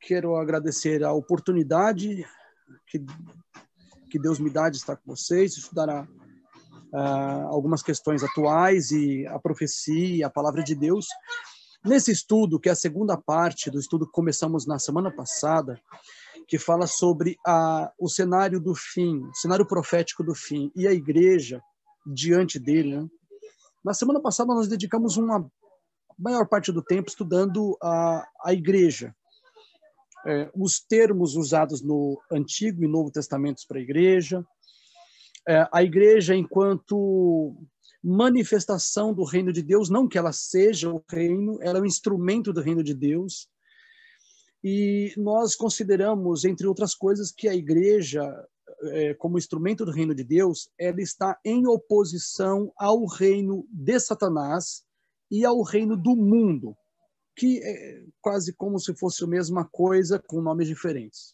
quero agradecer a oportunidade que Deus me dá de estar com vocês, estudar algumas questões atuais e a profecia, a palavra de Deus. Nesse estudo, que é a segunda parte do estudo que começamos na semana passada, que fala sobre o cenário do fim, o cenário profético do fim e a igreja diante dele, né? Na semana passada nós dedicamos uma maior parte do tempo estudando a igreja, os termos usados no Antigo e Novo Testamentos para a igreja enquanto manifestação do reino de Deus, não que ela seja o reino, ela é um instrumento do reino de Deus. E nós consideramos, entre outras coisas, que a igreja, como instrumento do reino de Deus, ela está em oposição ao reino de Satanás e ao reino do mundo, que é quase como se fosse a mesma coisa, com nomes diferentes.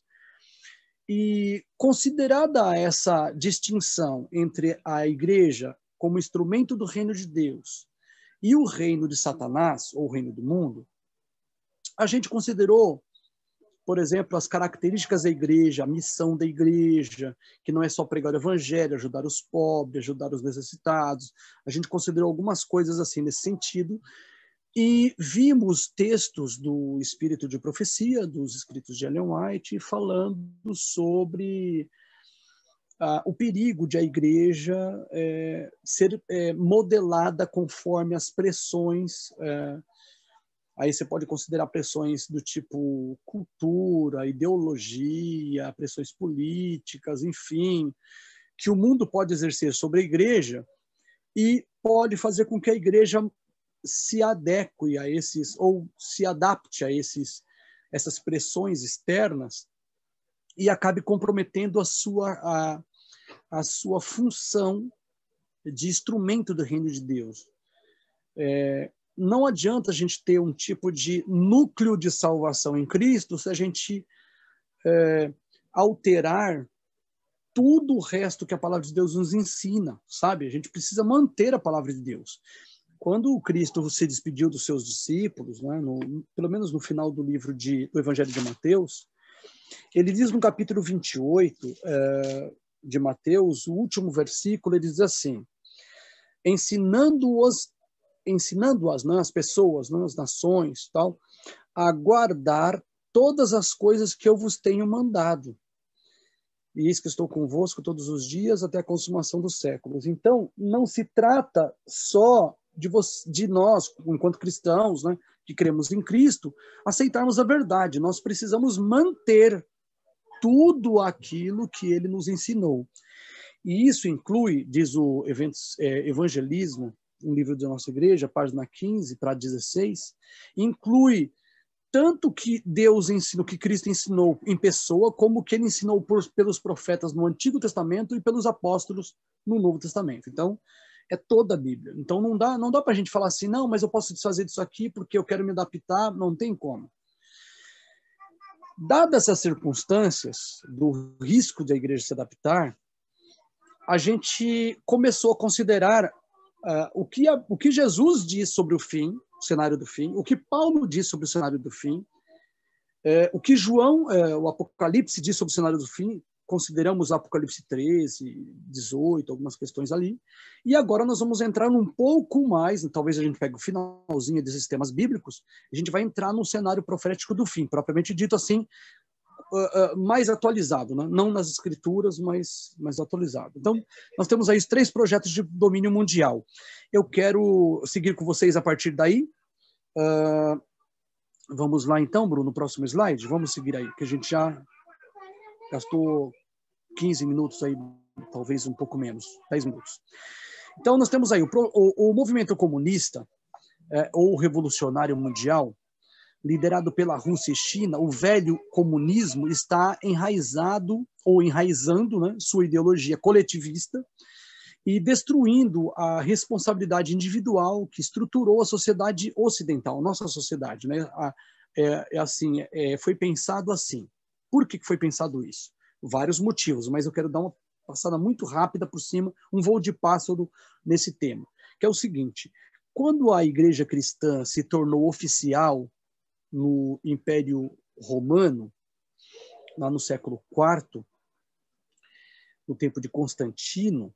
E considerada essa distinção entre a igreja como instrumento do reino de Deus e o reino de Satanás, ou o reino do mundo, a gente considerou, por exemplo, as características da igreja, a missão da igreja, que não é só pregar o evangelho, ajudar os pobres, ajudar os necessitados. A gente considerou algumas coisas assim nesse sentido e vimos textos do Espírito de Profecia, dos escritos de Ellen White, falando sobre o perigo de a igreja ser modelada conforme as pressões. Aí você pode considerar pressões do tipo cultura, ideologia, pressões políticas, enfim, que o mundo pode exercer sobre a igreja e pode fazer com que a igreja se adeque a esses, ou se adapte a essas pressões externas e acabe comprometendo a sua função de instrumento do reino de Deus. Não adianta a gente ter um tipo de núcleo de salvação em Cristo se a gente alterar tudo o resto que a palavra de Deus nos ensina, sabe? A gente precisa manter a palavra de Deus. Quando o Cristo se despediu dos seus discípulos, né, pelo menos no final do livro do Evangelho de Mateus, ele diz no capítulo 28 de Mateus, o último versículo, ele diz assim: ensinando-as, né, as pessoas, né, as nações, tal, a guardar todas as coisas que eu vos tenho mandado. E eis que estou convosco todos os dias até a consumação dos séculos. Então, não se trata só de nós, enquanto cristãos, né, que cremos em Cristo, aceitarmos a verdade. Nós precisamos manter tudo aquilo que ele nos ensinou. E isso inclui, diz o Evangelismo, um livro da nossa igreja, página 15 para 16, inclui tanto que Deus ensinou, que Cristo ensinou em pessoa, como que ele ensinou pelos profetas no Antigo Testamento e pelos apóstolos no Novo Testamento. Então, é toda a Bíblia. Então, não dá para a gente falar assim, não, mas eu posso desfazer disso aqui porque eu quero me adaptar. Não tem como. Dadas essas circunstâncias do risco de a igreja se adaptar, a gente começou a considerar o que Jesus diz sobre o fim, o cenário do fim, o que Paulo diz sobre o cenário do fim, o que João, o Apocalipse, diz sobre o cenário do fim. Consideramos Apocalipse 13, 18, algumas questões ali. E agora nós vamos entrar um pouco mais, talvez a gente pegue o finalzinho desses temas bíblicos, a gente vai entrar num cenário profético do fim, propriamente dito assim, mais atualizado, né? Não nas escrituras, mas mais atualizado. Então, nós temos aí os 3 projetos de domínio mundial. Eu quero seguir com vocês a partir daí. Vamos lá então, Bruno, no próximo slide. Vamos seguir aí, que a gente já gastou 15 minutos aí, talvez um pouco menos, 10 minutos. Então, nós temos aí o movimento comunista, ou revolucionário mundial, liderado pela Rússia e China. O velho comunismo está enraizando, né, sua ideologia coletivista e destruindo a responsabilidade individual que estruturou a sociedade ocidental, nossa sociedade, né? Foi pensado assim. Por que foi pensado isso? Vários motivos, mas eu quero dar uma passada muito rápida por cima, um voo de pássaro nesse tema, que é o seguinte: quando a igreja cristã se tornou oficial no Império Romano, lá no século IV, no tempo de Constantino,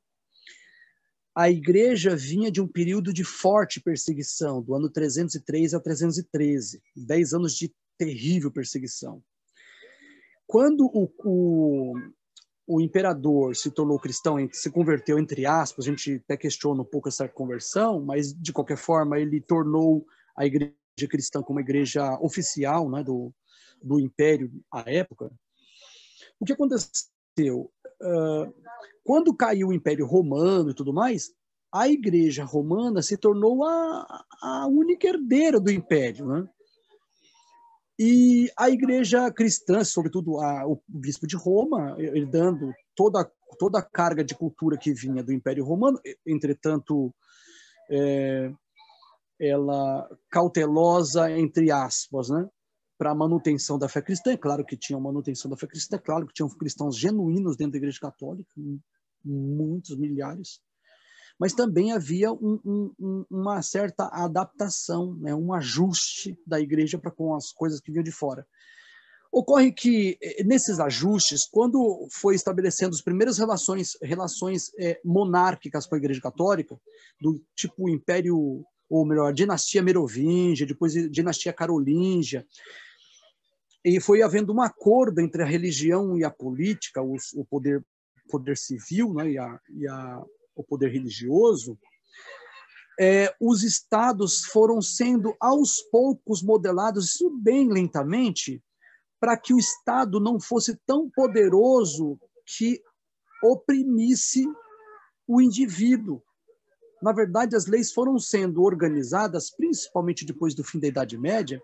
a igreja vinha de um período de forte perseguição, do ano 303 a 313, 10 anos de terrível perseguição. Quando o imperador se tornou cristão, se converteu, entre aspas, a gente até questiona um pouco essa conversão, mas, de qualquer forma, ele tornou a igreja cristã como uma igreja oficial, né, do império à época. O que aconteceu? Quando caiu o Império Romano e tudo mais, a Igreja Romana se tornou a única herdeira do Império, né? E a Igreja Cristã, sobretudo o Bispo de Roma, herdando toda a carga de cultura que vinha do Império Romano, entretanto, ela cautelosa, entre aspas, né? Para a manutenção da fé cristã. É claro que tinha manutenção da fé cristã, é claro que tinham cristãos genuínos dentro da Igreja Católica, muitos, milhares, mas também havia uma certa adaptação, né, um ajuste da Igreja para com as coisas que vinham de fora. Ocorre que, nesses ajustes, quando foi estabelecendo as primeiras relações monárquicas com a Igreja Católica, do tipo Império, ou melhor, a dinastia Merovingia, depois a dinastia Carolíngia, e foi havendo um acordo entre a religião e a política, o poder civil, né, o poder religioso, os estados foram sendo aos poucos modelados, isso bem lentamente, para que o Estado não fosse tão poderoso que oprimisse o indivíduo. Na verdade, as leis foram sendo organizadas, principalmente depois do fim da Idade Média,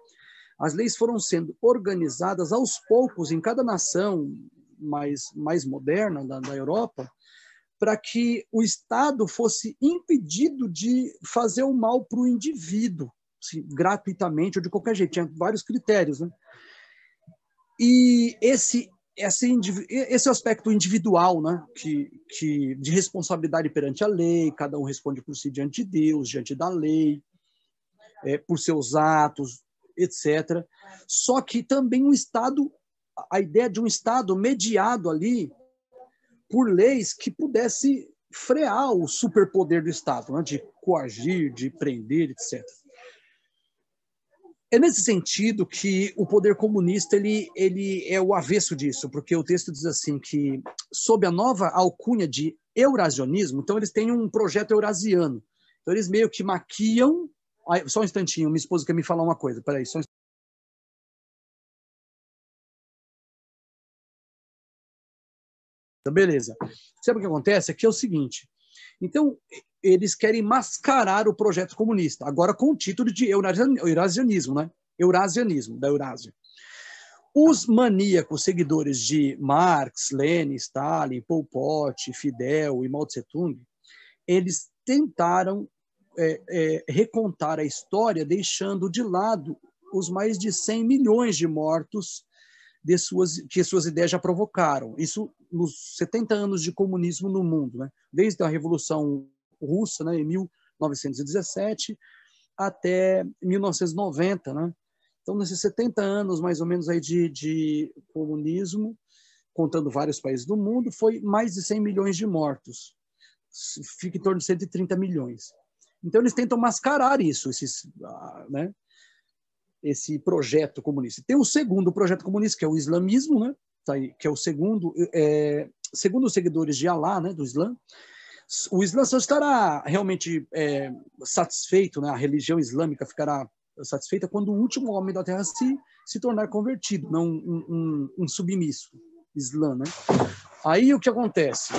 as leis foram sendo organizadas aos poucos em cada nação mais moderna da Europa, para que o Estado fosse impedido de fazer o mal para o indivíduo, assim, gratuitamente ou de qualquer jeito. Tinha vários critérios, né? E esse aspecto individual, né, de responsabilidade perante a lei, cada um responde por si diante de Deus, diante da lei, por seus atos, etc. Só que também a ideia de um Estado mediado ali por leis que pudesse frear o superpoder do Estado, né, de coagir, de prender, etc. É nesse sentido que o poder comunista ele é o avesso disso, porque o texto diz assim que, sob a nova alcunha de eurasianismo, então eles têm um projeto eurasiano. Então eles meio que maquiam... Só um instantinho, minha esposa quer me falar uma coisa. Peraí, só um instantinho. Beleza. Sabe o que acontece? Aqui é o seguinte. Então, eles querem mascarar o projeto comunista, agora com o título de eurasianismo, né? Eurasianismo, da Eurásia. Os maníacos seguidores de Marx, Lenin, Stalin, Pol Pot, Fidel e Mao Tse-tung, eles tentaram recontar a história deixando de lado os mais de 100 milhões de mortos que suas ideias já provocaram. Isso nos 70 anos de comunismo no mundo, né? Desde a Revolução Russa, né, em 1917, até 1990, né? Então, nesses 70 anos, mais ou menos, aí de comunismo, contando vários países do mundo, foi mais de 100 milhões de mortos. Fica em torno de 130 milhões. Então, eles tentam mascarar isso, né? Esse projeto comunista. Tem o segundo projeto comunista, que é o islamismo, né? Que é o segundo os seguidores de Alá, né, do Islã. O Islã só estará realmente satisfeito, né? A religião islâmica ficará satisfeita quando o último homem da Terra se tornar convertido, não um submisso, Islã, né? Aí o que acontece?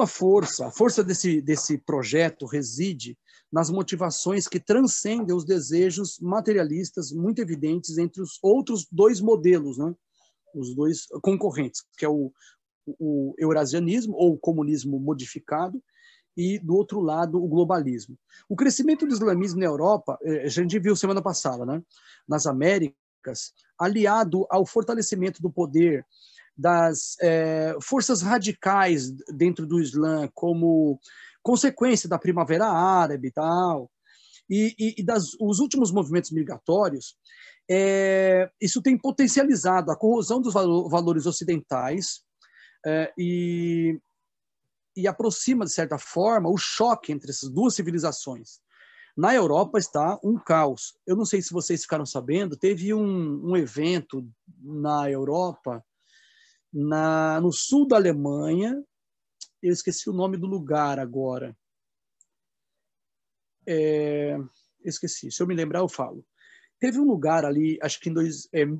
A força desse projeto reside nas motivações que transcendem os desejos materialistas muito evidentes entre os outros dois modelos, né? Os dois concorrentes, que é o eurasianismo, ou o comunismo modificado, e, do outro lado, o globalismo. O crescimento do islamismo na Europa, a gente viu semana passada, né? Nas Américas, aliado ao fortalecimento do poder das forças radicais dentro do Islã, como consequência da Primavera Árabe e tal, os últimos movimentos migratórios, Isso tem potencializado a corrosão dos valores ocidentais e aproxima, de certa forma, o choque entre essas duas civilizações. Na Europa está um caos. Eu não sei se vocês ficaram sabendo, teve um evento na Europa, no sul da Alemanha, eu esqueci o nome do lugar agora. Esqueci, se eu me lembrar eu falo. Teve um lugar ali, acho que em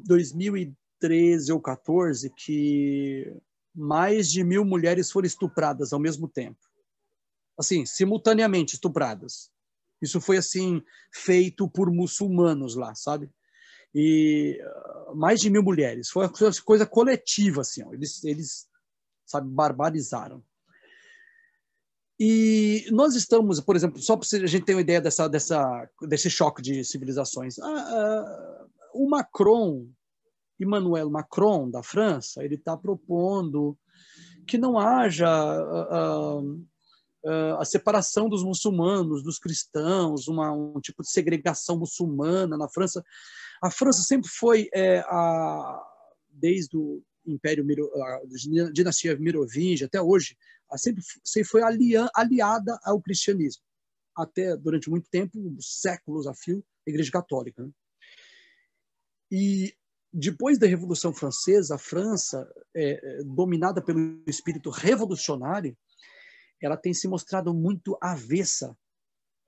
2013 ou 14, que mais de 1.000 mulheres foram estupradas ao mesmo tempo. Assim, simultaneamente estupradas. Isso foi, assim, feito por muçulmanos lá, sabe? E mais de 1.000 mulheres. Foi uma coisa coletiva, assim. Ó. Eles, sabe, barbarizaram. E nós estamos, por exemplo, só para a gente ter uma ideia desse choque de civilizações. O Macron, Emmanuel Macron, da França, ele está propondo que não haja a separação dos muçulmanos, dos cristãos, um tipo de segregação muçulmana na França. A França sempre foi, desde o Império, a dinastia Merovingia até hoje, sempre foi aliada ao cristianismo. Até, durante muito tempo, séculos a fio, a Igreja Católica. Né? E depois da Revolução Francesa, a França, dominada pelo espírito revolucionário, ela tem se mostrado muito avessa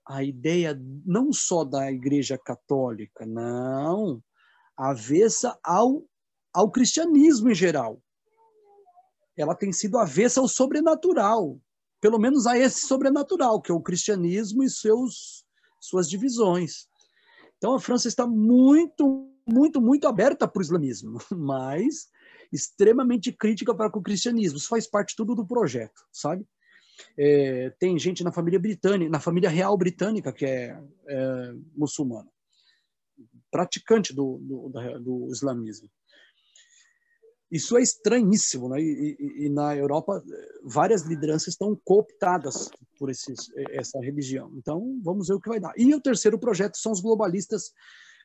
à ideia não só da Igreja Católica, não, avessa ao cristianismo em geral. Ela tem sido avessa ao sobrenatural, pelo menos a esse sobrenatural, que é o cristianismo e suas divisões. Então, a França está muito, muito, muito aberta para o islamismo, mas extremamente crítica para o cristianismo. Isso faz parte tudo do projeto, sabe? Tem gente na família britânica, na família real britânica, que é muçulmana, praticante do islamismo. Isso é estranhíssimo, né? E na Europa, várias lideranças estão cooptadas por essa religião. Então, vamos ver o que vai dar. E o terceiro projeto são os globalistas,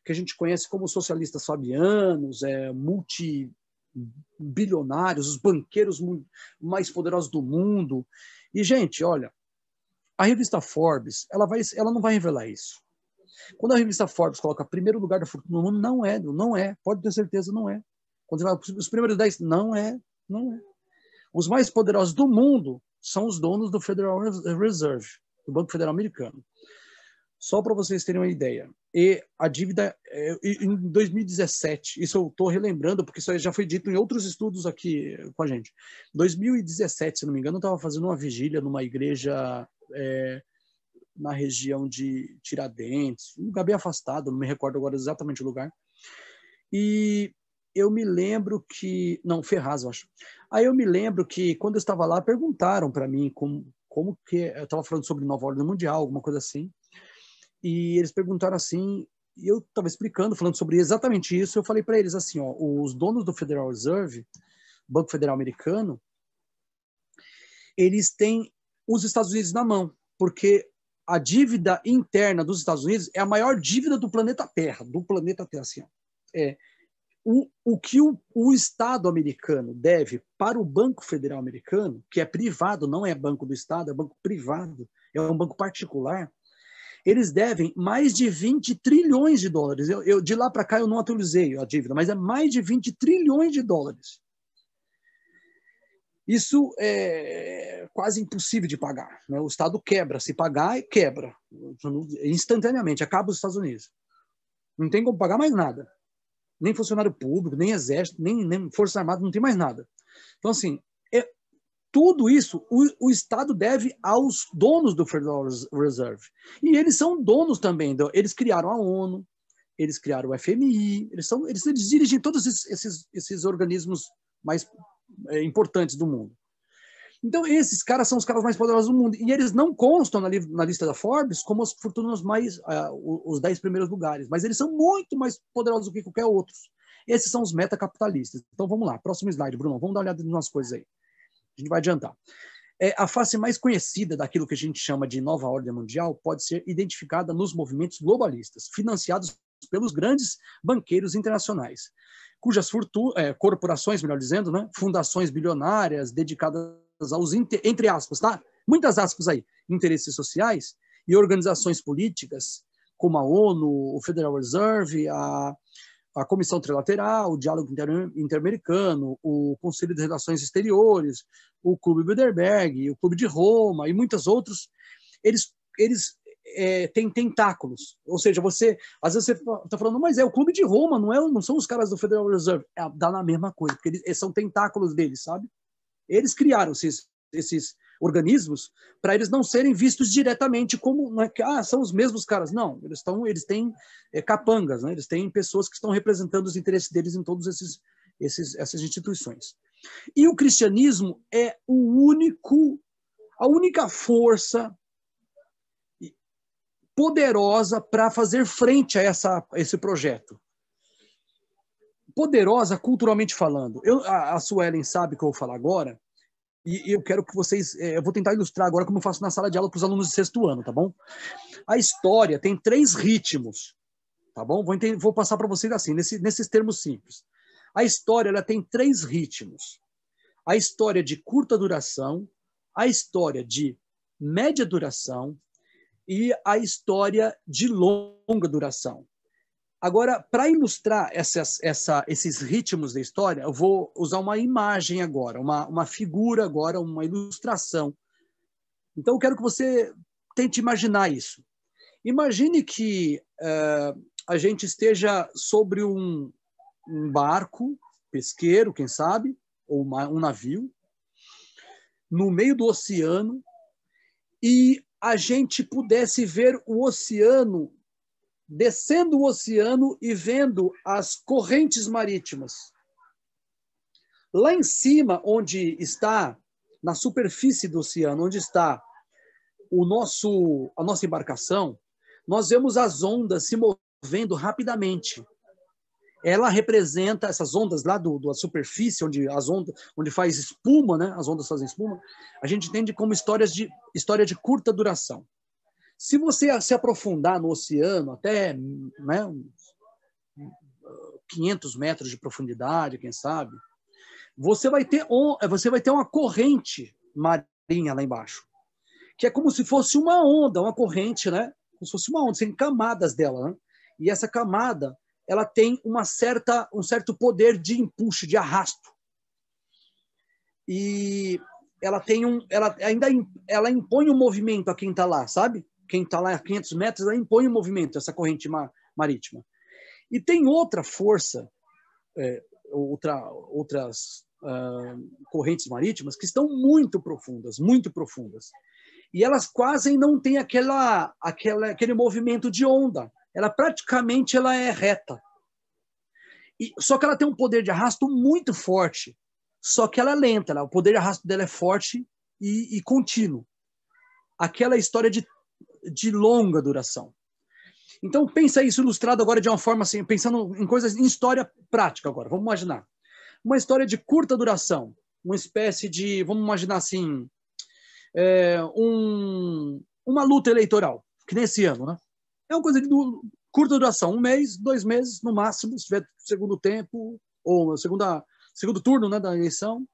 que a gente conhece como socialistas fabianos, multibilionários, os banqueiros mais poderosos do mundo. E, gente, olha, a revista Forbes, ela não vai revelar isso. Quando a revista Forbes coloca primeiro lugar da fortuna no mundo, não é, pode ter certeza, não é. Quando vai os primeiros 10, não é. Os mais poderosos do mundo são os donos do Federal Reserve, do Banco Federal Americano. Só para vocês terem uma ideia. E a dívida, em 2017, isso eu estou relembrando, porque isso já foi dito em outros estudos aqui com a gente. Em 2017, se não me engano, eu estava fazendo uma vigília numa igreja na região de Tiradentes, um lugar bem afastado, não me recordo agora exatamente o lugar. E eu me lembro que... Não, Ferraz, eu acho. Aí eu me lembro que, quando eu estava lá, perguntaram para mim como que... Eu estava falando sobre nova ordem mundial, alguma coisa assim. E eles perguntaram assim, e eu estava explicando, falando sobre exatamente isso. Eu falei para eles assim, ó, os donos do Federal Reserve, Banco Federal Americano, eles têm os Estados Unidos na mão, porque a dívida interna dos Estados Unidos é a maior dívida do planeta Terra, assim, ó. O que o Estado americano deve para o Banco Federal Americano, que é privado, não é banco do Estado, é banco privado, é um banco particular, eles devem mais de 20 trilhões de dólares. De lá para cá eu não atualizei a dívida, mas é mais de 20 trilhões de dólares. Isso é quase impossível de pagar. Né? O Estado quebra. Se pagar, quebra. Instantaneamente, acaba os Estados Unidos. Não tem como pagar mais nada. Nem funcionário público, nem exército, nem Força Armada, não tem mais nada. Então, assim, tudo isso o Estado deve aos donos do Federal Reserve. E eles são donos também. Eles criaram a ONU, eles criaram o FMI, eles dirigem todos esses organismos mais importantes do mundo. Então, esses caras são os caras mais poderosos do mundo. E eles não constam na lista da Forbes como as fortunas os 10 primeiros lugares. Mas eles são muito mais poderosos do que qualquer outro. Esses são os metacapitalistas. Então, vamos lá. Próximo slide, Bruno. Vamos dar uma olhada nas coisas aí. A gente vai adiantar. A face mais conhecida daquilo que a gente chama de nova ordem mundial pode ser identificada nos movimentos globalistas, financiados pelos grandes banqueiros internacionais, cujas corporações, melhor dizendo, né, fundações bilionárias dedicadas aos, entre aspas, tá? Muitas aspas aí, interesses sociais e organizações políticas, como a ONU, o Federal Reserve, a Comissão Trilateral, o Diálogo Interamericano, o Conselho de Relações Exteriores, o Clube Bilderberg, o Clube de Roma e muitos outros, eles têm tentáculos. Ou seja, às vezes você está falando, mas é o Clube de Roma, não são os caras do Federal Reserve. Dá na mesma coisa, porque eles são tentáculos deles, sabe? Eles criaram esses organismos para eles não serem vistos diretamente como são os mesmos caras. Não, eles têm capangas, né? Eles têm pessoas que estão representando os interesses deles em todas essas instituições. E o cristianismo é a única força poderosa para fazer frente a esse projeto. Poderosa culturalmente falando. A Suelen sabe o que eu vou falar agora, e eu quero que vocês... eu vou tentar ilustrar agora como eu faço na sala de aula para os alunos de 6º ano, tá bom? A história tem 3 ritmos, tá bom? Vou passar para vocês assim, nesses termos simples. A história ela tem 3 ritmos. A história de curta duração, a história de média duração e a história de longa duração. Agora, para ilustrar esses ritmos da história, eu vou usar uma imagem agora, uma figura agora, uma ilustração. Então, eu quero que você tente imaginar isso. Imagine que a gente esteja sobre um barco pesqueiro, quem sabe, ou um navio, no meio do oceano, e a gente pudesse ver o oceano, descendo o oceano e vendo as correntes marítimas. Lá em cima, onde está, na superfície do oceano, onde está a nossa embarcação, nós vemos as ondas se movendo rapidamente. Ela representa essas ondas lá da superfície, onde faz espuma, né? As ondas fazem espuma, a gente entende como história de curta duração. Se você se aprofundar no oceano até 500 metros de profundidade, quem sabe, você vai ter uma corrente marinha lá embaixo, que é como se fosse uma onda, uma corrente, né? Como se fosse uma onda, tem camadas dela, né? E essa camada ela tem um certo poder de empuxo, de arrasto. E ela impõe um movimento a quem está lá, sabe? Quem está lá a 500 metros, ela impõe um movimento, essa corrente marítima. E tem outra força, outras correntes marítimas que estão muito profundas. E elas quase não têm aquele movimento de onda. Ela praticamente é reta. Só que ela tem um poder de arrasto muito forte. Só que ela é lenta. O poder de arrasto dela é forte e contínuo. Aquela história de longa duração. Então, pensa isso ilustrado agora de uma forma assim, pensando em coisas, em história prática agora. Vamos imaginar. Uma história de curta duração. Uma espécie de, vamos imaginar assim, uma luta eleitoral, que nesse ano, né? É uma coisa de curta duração, 1 mês, 2 meses, no máximo, se tiver segundo tempo, ou segundo turno, né, da eleição.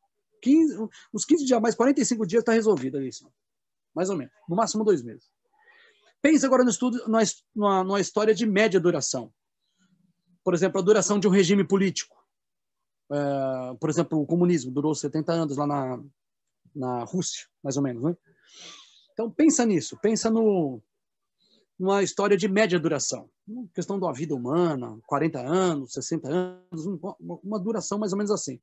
Uns 15 dias, mais 45 dias está resolvida a eleição. Mais ou menos. No máximo 2 meses. Pensa agora no estudo, numa história de média duração. Por exemplo, a duração de um regime político. Por exemplo, o comunismo durou 70 anos lá na Rússia, mais ou menos, né? Então, pensa nisso. Pensa numa história de média duração. Uma questão da vida humana, 40 anos, 60 anos, uma duração mais ou menos assim.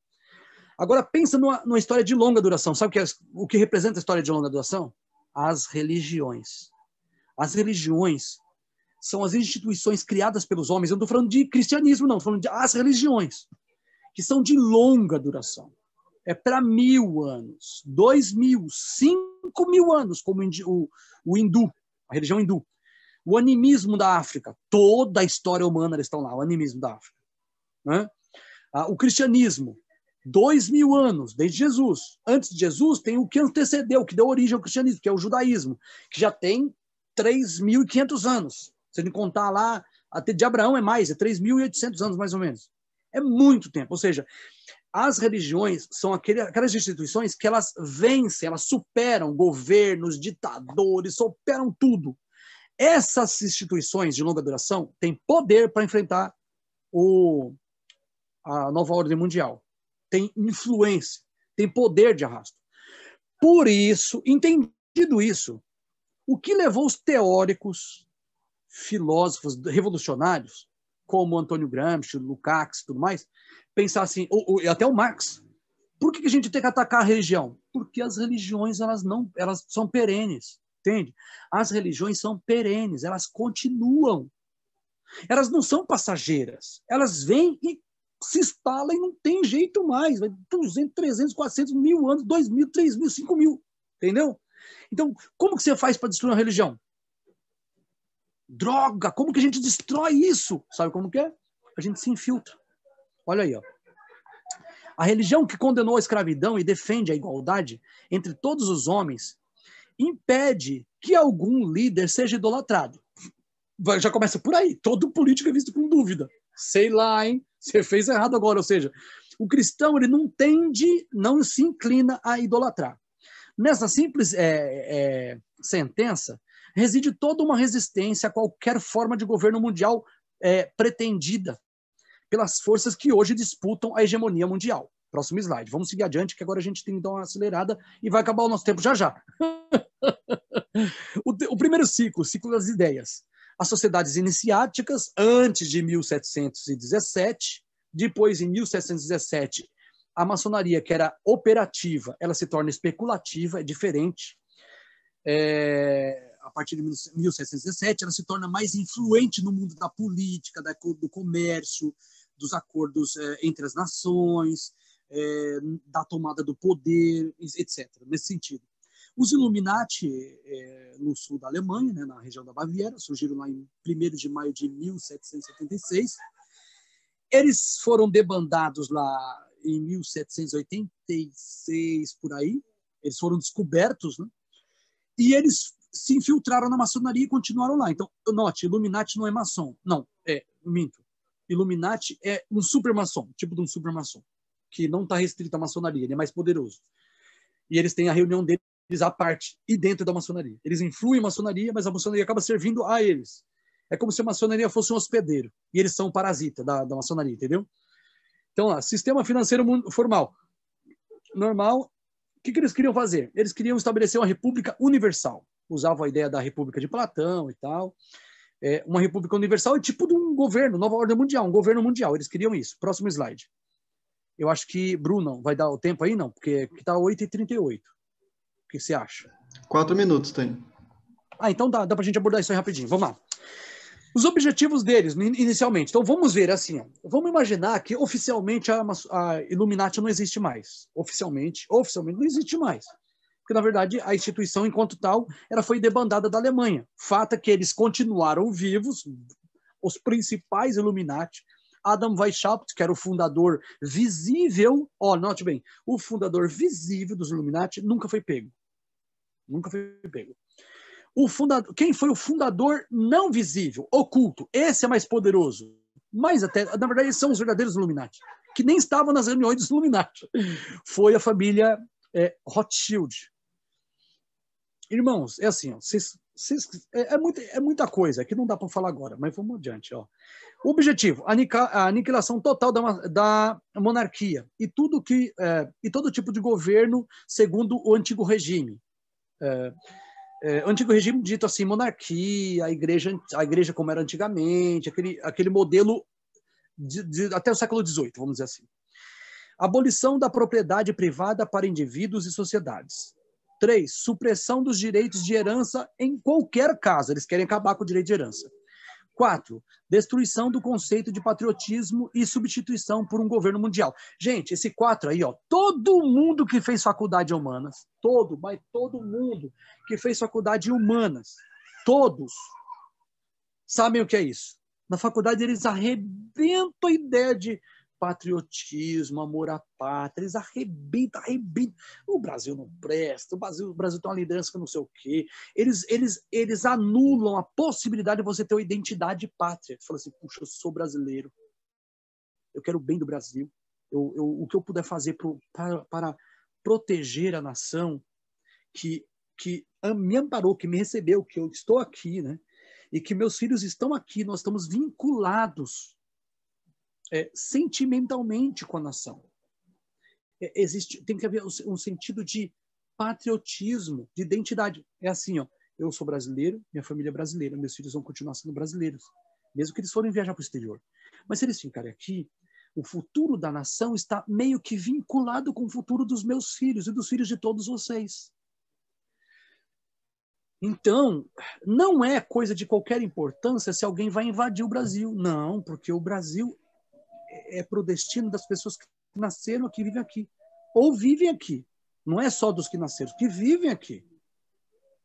Agora, pensa numa história de longa duração. Sabe o que representa a história de longa duração? As religiões. As religiões são as instituições criadas pelos homens. Eu não estou falando de cristianismo, não. Estou falando de as religiões, que são de longa duração. É para 1000 anos, 2000, 5000 anos, como o hindu, a religião hindu. O animismo da África, toda a história humana eles estão lá, o animismo da África. Né? O cristianismo, 2000 anos, desde Jesus. Antes de Jesus tem o que antecedeu, que deu origem ao cristianismo, que é o judaísmo, que já tem 3500 anos. Se a gente contar lá Até de Abraão é mais, é 3.800 anos mais ou menos. É muito tempo. Ou seja, as religiões são aquelas instituições que elas vencem, elas superam governos, ditadores, superam tudo. Essas instituições de longa duração têm poder para enfrentar a nova ordem mundial. Tem influência, tem poder de arrasto. Por isso, entendido isso, o que levou os teóricos, filósofos revolucionários, como Antônio Gramsci, Lukács e tudo mais, pensar assim, até o Marx, por que a gente tem que atacar a religião? Porque as religiões elas são perenes, entende? As religiões são perenes, elas continuam. Elas não são passageiras, elas vêm e se instalam e não tem jeito mais, vai 200, 300, 400, 1.000 anos, 2.000, 3.000, 5.000, entendeu? Então, como que você faz para destruir uma religião? Droga, como que a gente destrói isso? Sabe como que é? A gente se infiltra. Olha aí, ó. A religião que condenou a escravidão e defende a igualdade entre todos os homens impede que algum líder seja idolatrado. Já começa por aí. Todo político é visto com dúvida. Sei lá, hein? Você fez errado agora. Ou seja, o cristão ele não tende, não se inclina a idolatrar. Nessa simples sentença, reside toda uma resistência a qualquer forma de governo mundial pretendida pelas forças que hoje disputam a hegemonia mundial. Próximo slide. Vamos seguir adiante, que agora a gente tem que dar uma acelerada e vai acabar o nosso tempo já já. O primeiro ciclo, o ciclo das ideias. As sociedades iniciáticas, antes de 1717, depois, em 1717, a maçonaria, que era operativa, ela se torna especulativa, é diferente. A partir de 1717, ela se torna mais influente no mundo da política, do comércio, dos acordos entre as nações, da tomada do poder, etc., nesse sentido. Os Illuminati, no sul da Alemanha, né, na região da Baviera, surgiram lá em 1º de maio de 1776. Eles foram debandados lá em 1786, por aí. Eles foram descobertos, né? E eles se infiltraram na maçonaria e continuaram lá. Então, note, Illuminati não é maçom. Não, minto. Illuminati é um supermaçom, tipo de um supermaçom, que não está restrito à maçonaria, ele é mais poderoso. E eles têm a reunião deles à parte e dentro da maçonaria. Eles influem a maçonaria, mas a maçonaria acaba servindo a eles. É como se a maçonaria fosse um hospedeiro e eles são um parasita da maçonaria, entendeu? Então, lá, sistema financeiro formal. Normal, o que eles queriam fazer? Eles queriam estabelecer uma república universal. Usavam a ideia da república de Platão e tal. Uma república universal é tipo de um governo, nova ordem mundial, um governo mundial. Eles queriam isso. Próximo slide. Eu acho que, Bruno, vai dar o tempo aí? Não, porque está 8h38. O que você acha? 4 minutos tem. Então dá para a gente abordar isso aí rapidinho. Vamos lá. Os objetivos deles, inicialmente. Então, vamos ver assim. Ó. Vamos imaginar que oficialmente a Illuminati não existe mais. Oficialmente não existe mais. Porque, na verdade, a instituição, enquanto tal, ela foi debandada da Alemanha. Fato é que eles continuaram vivos, os principais Illuminati. Adam Weishaupt, que era o fundador visível, note bem, o fundador visível dos Illuminati nunca foi pego. Nunca foi pego. Quem foi o fundador não visível, oculto? Esse é mais poderoso. Mas até, na verdade, eles são os verdadeiros Illuminati, que nem estavam nas reuniões dos Illuminati. Foi a família Rothschild. Irmãos, é assim, ó, é muita coisa que não dá para falar agora, mas vamos adiante. Ó. O objetivo, a aniquilação total da monarquia e todo tipo de governo segundo o antigo regime. Antigo regime dito assim, monarquia, a igreja como era antigamente, aquele modelo até o século XVIII, vamos dizer assim. Abolição da propriedade privada para indivíduos e sociedades. 3. Supressão dos direitos de herança em qualquer caso. Eles querem acabar com o direito de herança. 4. Destruição do conceito de patriotismo e substituição por um governo mundial. Gente, esse 4 aí, ó, todo mundo que fez faculdade de humanas, todo mundo que fez faculdade de humanas, todos sabem o que é isso. Na faculdade eles arrebentam a ideia de patriotismo, amor à pátria, eles arrebentam. O Brasil não presta, o Brasil tem uma liderança que não sei o quê. Eles anulam a possibilidade de você ter uma identidade pátria. Você fala assim, puxa, eu sou brasileiro, eu quero o bem do Brasil. O que eu puder fazer para proteger a nação que me amparou, que me recebeu, que eu estou aqui, né? E que meus filhos estão aqui, nós estamos vinculados sentimentalmente com a nação. Tem que haver um sentido de patriotismo, de identidade. É assim, ó, eu sou brasileiro, minha família é brasileira, meus filhos vão continuar sendo brasileiros, mesmo que eles forem viajar para o exterior. Mas se eles ficarem aqui, o futuro da nação está meio que vinculado com o futuro dos meus filhos e dos filhos de todos vocês. Então, não é coisa de qualquer importância se alguém vai invadir o Brasil. Não, porque o Brasil é pro destino das pessoas que nasceram aqui, vivem aqui. Ou vivem aqui. Não é só dos que nasceram, que vivem aqui.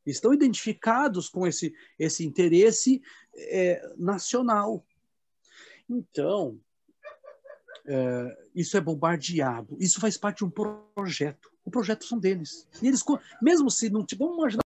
Estão identificados com esse interesse nacional. Então, isso é bombardeado. Isso faz parte de um projeto. O projeto são deles. E eles, mesmo se não tiver, vamos imaginar